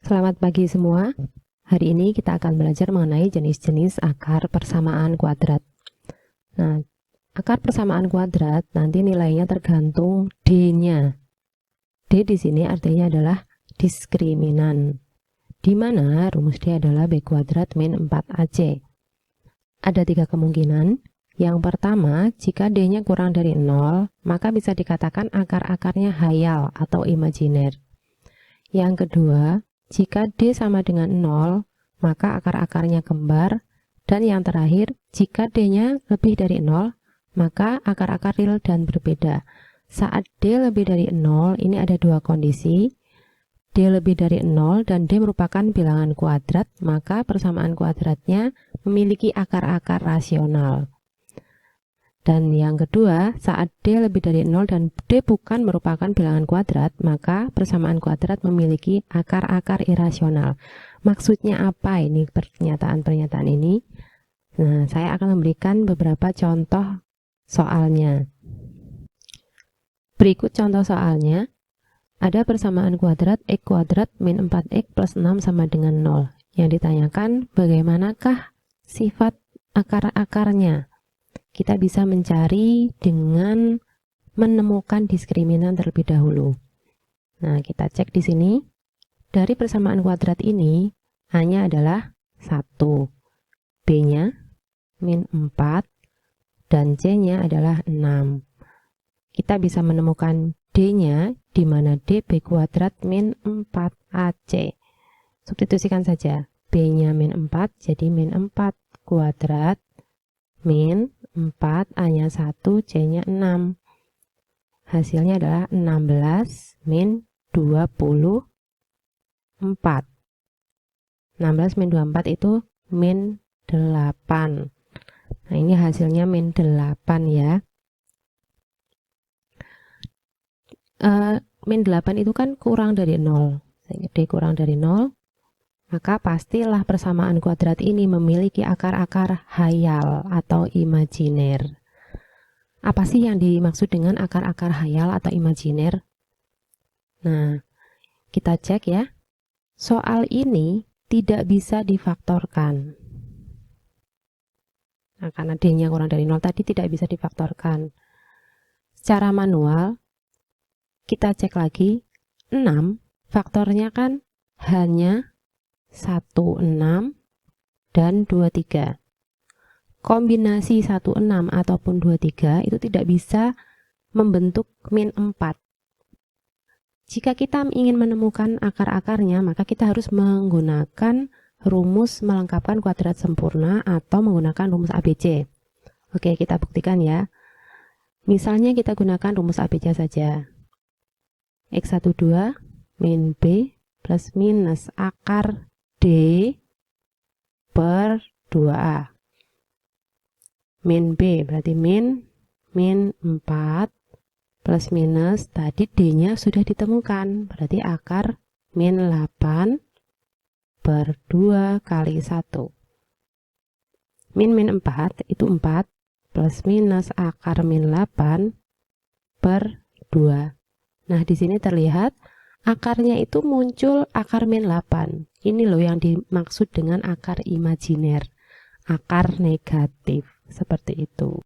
Selamat pagi semua. Hari ini kita akan belajar mengenai jenis-jenis akar persamaan kuadrat. Nah, akar persamaan kuadrat nanti nilainya tergantung D-nya. D di sini artinya adalah diskriminan, di mana rumus D adalah B kuadrat min 4AC. Ada 3 kemungkinan. Yang pertama, jika D-nya kurang dari 0, maka bisa dikatakan akar-akarnya hayal atau imajiner. Yang kedua, jika D sama dengan 0, maka akar-akarnya kembar. Dan yang terakhir, jika D-nya lebih dari 0, maka akar-akar real dan berbeda. Saat D lebih dari 0, ini ada dua kondisi. D lebih dari 0 dan D merupakan bilangan kuadrat, maka persamaan kuadratnya memiliki akar-akar rasional. Dan yang kedua, saat D lebih dari 0 dan D bukan merupakan bilangan kuadrat, maka persamaan kuadrat memiliki akar-akar irasional. Maksudnya apa ini pernyataan-pernyataan ini? Nah, saya akan memberikan beberapa contoh soalnya. Berikut contoh soalnya. Ada persamaan kuadrat X kuadrat min 4X plus 6 sama dengan 0. Yang ditanyakan bagaimanakah sifat akar-akarnya? Kita bisa mencari dengan menemukan diskriminan terlebih dahulu. Nah, kita cek di sini. Dari persamaan kuadrat ini, A-nya adalah 1, B-nya min 4, dan C-nya adalah 6. Kita bisa menemukan D-nya, di mana D B kuadrat min 4AC. Substitusikan saja. B-nya min 4, jadi min 4 kuadrat min 4, A-nya 1, C-nya 6. Hasilnya adalah 16 min 24. 16 min 24 itu min 8. Nah, ini hasilnya min 8 ya. Min 8 itu kan kurang dari 0. D kurang dari 0. Maka pastilah persamaan kuadrat ini memiliki akar-akar hayal atau imajiner. Apa sih yang dimaksud dengan akar-akar hayal atau imajiner? Nah, kita cek ya. Soal ini tidak bisa difaktorkan. Nah, karena D-nya kurang dari 0 tadi tidak bisa difaktorkan. Secara manual, kita cek lagi. 6, faktornya kan hanya 1, 6, dan 23. Kombinasi 1, 6 ataupun 23 itu tidak bisa membentuk min 4. Jika kita ingin menemukan akar-akarnya, maka kita harus menggunakan rumus melengkapkan kuadrat sempurna atau menggunakan rumus ABC. Oke, kita buktikan ya. Misalnya kita gunakan rumus ABC saja. X12 min B plus minus akar D per 2A. Min B berarti min 4 plus minus, tadi D-nya sudah ditemukan, berarti akar min 8 per 2 kali 1. Min 4 itu 4 plus minus akar min 8 per 2. Nah, di sini terlihat akarnya itu muncul akar min 8. Ini loh yang dimaksud dengan akar imajiner, akar negatif, seperti itu.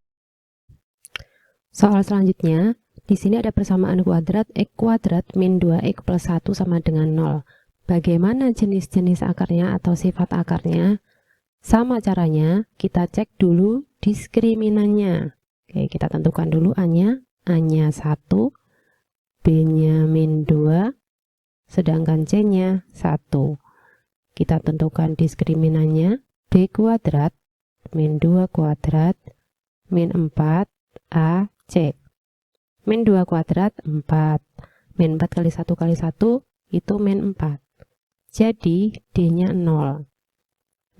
Soal selanjutnya, di sini ada persamaan kuadrat X kuadrat min 2X plus 1 sama dengan 0. Bagaimana jenis-jenis akarnya atau sifat akarnya? Sama caranya, kita cek dulu diskriminannya. Oke, kita tentukan dulu A-nya 1, B-nya min 2, sedangkan C-nya 1. Kita tentukan diskriminannya, B kuadrat min 2 kuadrat min 4 AC. Min 2 kuadrat 4. Min 4 kali 1 kali 1 itu min 4. Jadi D-nya 0.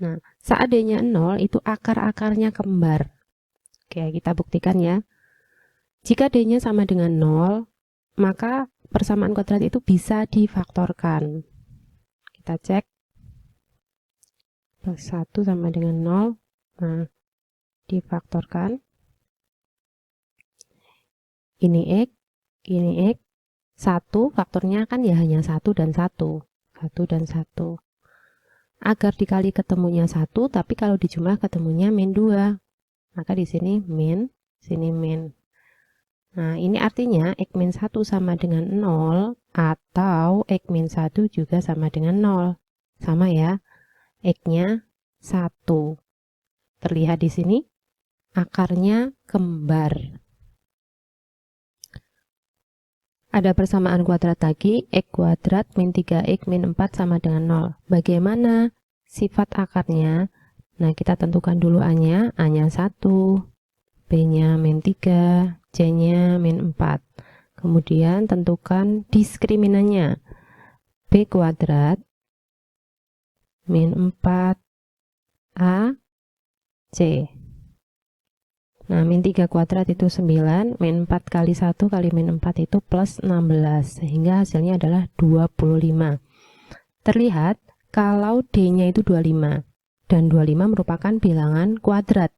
Nah, saat D-nya 0 itu akar-akarnya kembar. Oke, kita buktikan ya. Jika D-nya sama dengan 0, maka persamaan kuadrat itu bisa difaktorkan. Kita cek. Plus 1 sama dengan 0. Nah, difaktorkan. Ini X, ini X. 1 faktornya kan ya hanya 1 dan 1. 1 dan 1. Agar dikali ketemunya 1, tapi kalau dijumlah ketemunya min 2. Maka di sini min, sini min. Nah, ini artinya X min 1 sama dengan 0 atau X min 1 juga sama dengan 0. Sama ya, X-nya 1. Terlihat di sini, akarnya kembar. Ada persamaan kuadrat lagi, X kuadrat min 3X min 4 sama dengan 0. Bagaimana sifat akarnya? Nah, kita tentukan dulu A-nya. A-nya 1, B-nya min 3, C-nya min 4. Kemudian tentukan diskriminannya. B kuadrat min 4 A C. Nah, min 3 kuadrat itu 9, min 4 kali 1 kali min 4 itu plus 16, sehingga hasilnya adalah 25. Terlihat kalau D-nya itu 25, dan 25 merupakan bilangan kuadrat.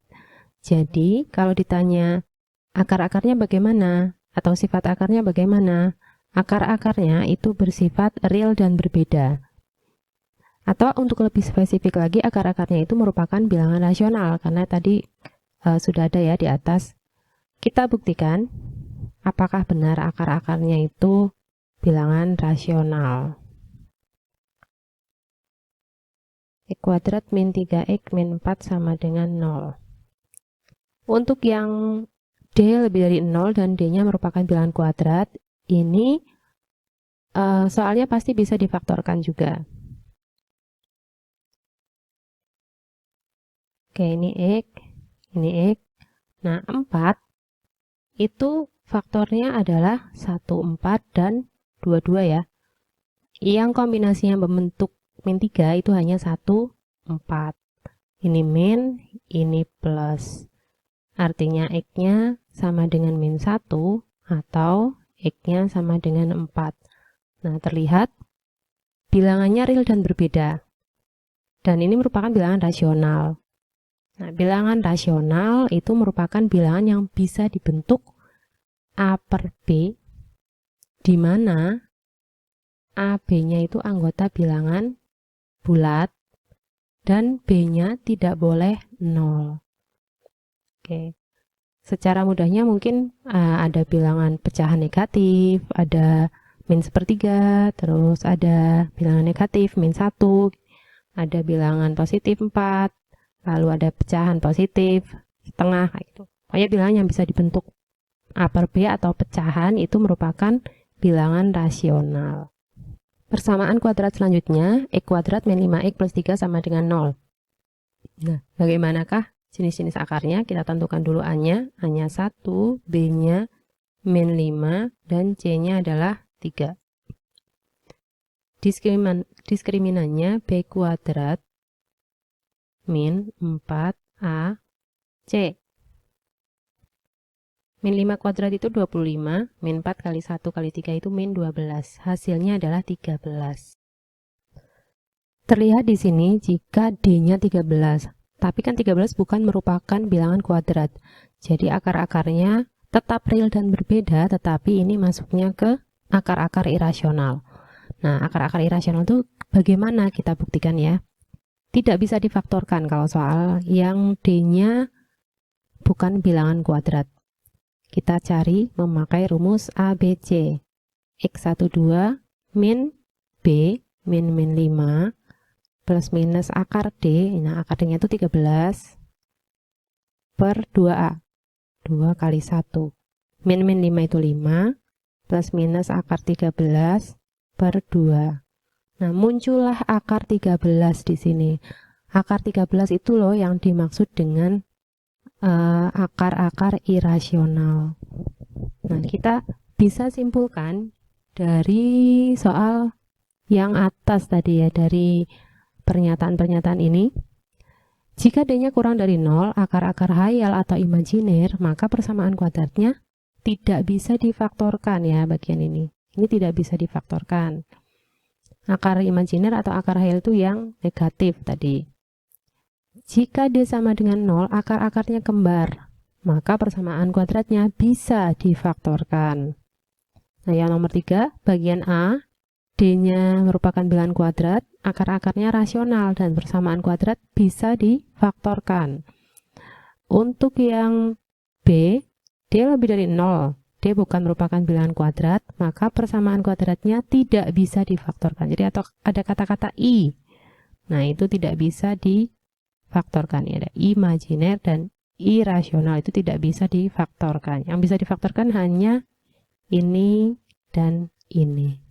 Jadi, kalau ditanya akar-akarnya bagaimana, atau sifat akarnya bagaimana, akar-akarnya itu bersifat real dan berbeda. Atau untuk lebih spesifik lagi, akar-akarnya itu merupakan bilangan rasional, karena tadi sudah ada ya di atas. Kita buktikan apakah benar akar-akarnya itu bilangan rasional. X kuadrat min 3X min 4 sama dengan 0. Untuk yang D lebih dari 0 dan D-nya merupakan bilangan kuadrat, ini soalnya pasti bisa difaktorkan juga. Oke, ini X, ini X. Nah, 4 itu faktornya adalah 1, 4, dan 22 ya. Yang kombinasinya membentuk min 3 itu hanya 1, 4. Ini min, ini plus. Artinya X-nya sama dengan min 1 atau X-nya sama dengan 4. Nah, terlihat bilangannya real dan berbeda. Dan ini merupakan bilangan rasional. Nah, bilangan rasional itu merupakan bilangan yang bisa dibentuk A per B, di mana A, B-nya itu anggota bilangan bulat, dan B-nya tidak boleh 0. Oke, secara mudahnya mungkin ada bilangan pecahan negatif, ada min sepertiga, terus ada bilangan negatif min 1, ada bilangan positif 4, lalu ada pecahan positif setengah, kayak gitu. Pokoknya bilangan yang bisa dibentuk A per B atau pecahan itu merupakan bilangan rasional. Persamaan kuadrat selanjutnya, X kuadrat min 5X plus 3 sama dengan 0. Nah, bagaimanakah jenis-jenis akarnya? Kita tentukan dulu A-nya. A-nya 1, B-nya min 5, dan C-nya adalah 3. Diskriminannya B kuadrat min 4AC. Min 5 kuadrat itu 25, min 4 kali 1 kali 3 itu min 12. Hasilnya adalah 13. Terlihat di sini jika D-nya 13. Tapi kan 13 bukan merupakan bilangan kuadrat. Jadi akar-akarnya tetap real dan berbeda, tetapi ini masuknya ke akar-akar irasional. Nah, akar-akar irasional itu bagaimana kita buktikan ya? Tidak bisa difaktorkan kalau soal yang D-nya bukan bilangan kuadrat. Kita cari memakai rumus ABC. X12 min B min 5 plus minus akar D. Nah, akar D-nya itu 13 per 2A. 2 kali 1. Min 5 itu 5 plus minus akar 13 per 2. Nah, muncullah akar 13 di sini. Akar 13 itu loh yang dimaksud dengan akar-akar irasional. Nah, kita bisa simpulkan dari soal yang atas tadi ya, dari pernyataan-pernyataan ini. Jika D-nya kurang dari 0, akar-akar hayal atau imajiner, maka persamaan kuadratnya tidak bisa difaktorkan ya bagian ini. Ini tidak bisa difaktorkan. Akar imajiner atau akar hayal itu yang negatif tadi. Jika D sama dengan 0, akar-akarnya kembar, maka persamaan kuadratnya bisa difaktorkan. Nah, yang nomor 3, bagian A, D-nya merupakan bilangan kuadrat, akar-akarnya rasional, dan persamaan kuadrat bisa difaktorkan. Untuk yang B, D lebih dari 0, D bukan merupakan bilangan kuadrat, maka persamaan kuadratnya tidak bisa difaktorkan. Jadi atau ada kata-kata I. Nah, itu tidak bisa difaktorkan. Ada imajiner dan irasional, itu tidak bisa difaktorkan. Yang bisa difaktorkan hanya ini dan ini.